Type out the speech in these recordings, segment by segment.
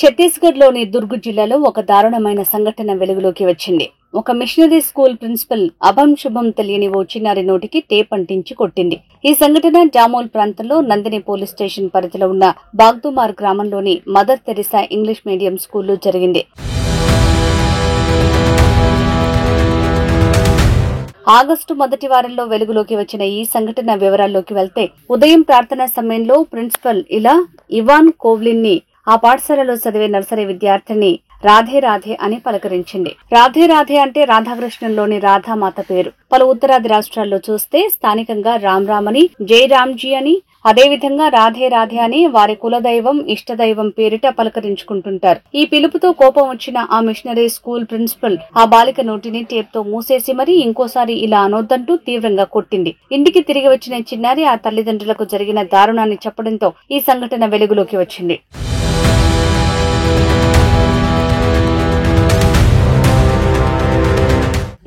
ఛత్తీస్గఢ్ లోని దుర్గ్ జిల్లాలో ఒక దారుణమైన సంఘటన వెలుగులోకి వచ్చింది. ఒక మిషనరీ స్కూల్ ప్రిన్సిపల్ అభం శుభం తెలియని ఓ చిన్నారి నోటికి టేప్ అంటించి కొట్టింది. ఈ సంఘటన జామోల్ ప్రాంతంలో నందిని పోలీస్ స్టేషన్ పరిధిలో ఉన్న బాగ్దుమార్ గ్రామంలోని మదర్ తెరిసా ఇంగ్లీష్ మీడియం స్కూల్లో జరిగింది. ఆగస్టు మొదటి వారంలో వెలుగులోకి వచ్చిన ఈ సంఘటన వివరాల్లోకి వెళ్తే, ఉదయం ప్రార్థనా సమయంలో ప్రిన్సిపల్ ఇవాన్ కోవ్లిన్ ని ఆ పాఠశాలలో చదివే నర్సరీ విద్యార్థిని రాధే రాధే అని పలకరించింది. రాధే రాధే అంటే రాధాకృష్ణంలోని రాధామాత పేరు. పలు ఉత్తరాది రాష్ట్రాల్లో చూస్తే స్థానికంగా రామ్ రామ్ అని, జై రామ్జీ అని, అదేవిధంగా రాధే రాధే అని వారి కులదైవం, ఇష్టదైవం పేరిట పలకరించుకుంటుంటారు. ఈ పిలుపుతో కోపం వచ్చిన ఆ మిషనరీ స్కూల్ ప్రిన్సిపల్ ఆ బాలిక నోటిని టేప్తో మూసేసి మరీ ఇంకోసారి ఇలా అనొద్దంటూ తీవ్రంగా కొట్టింది. ఇంటికి తిరిగి వచ్చిన చిన్నారి ఆ తల్లిదండ్రులకు జరిగిన దారుణాన్ని చెప్పడంతో ఈ సంఘటన వెలుగులోకి వచ్చింది.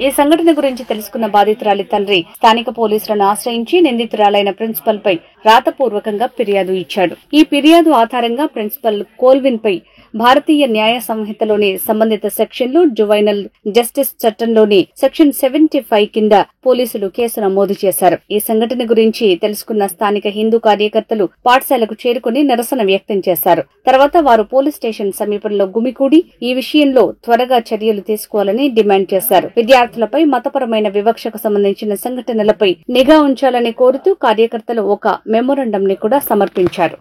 ఈ సంఘటన గురించి తెలుసుకున్న బాధితురాలి తండ్రి స్థానిక పోలీసులను ఆశ్రయించి నిందితురాలైన ప్రిన్సిపల్ పై రాతపూర్వకంగా ఫిర్యాదు ఇచ్చాడు. ఈ ఫిర్యాదు ఆధారంగా ప్రిన్సిపల్ కోల్విన్ పై భారతీయ న్యాయ సంహితలోని సంబంధిత సెక్షన్లు, జువైనల్ జస్టిస్ చట్టంలోని సెక్షన్ 75 కింద పోలీసులు కేసు నమోదు చేశారు. ఈ సంఘటన గురించి తెలుసుకున్న స్థానిక హిందూ కార్యకర్తలు పాఠశాలకు చేరుకుని నిరసన వ్యక్తం చేశారు. తర్వాత వారు పోలీస్ స్టేషన్ సమీపంలో గుమికూడి ఈ విషయంలో త్వరగా చర్యలు తీసుకోవాలని డిమాండ్ చేశారు. విద్యార్థులపై మతపరమైన వివక్షకు సంబంధించిన సంఘటనలపై నిఘా ఉంచాలని కోరుతూ కార్యకర్తలు ఒక మెమోరాండం ని కూడా సమర్పించారు.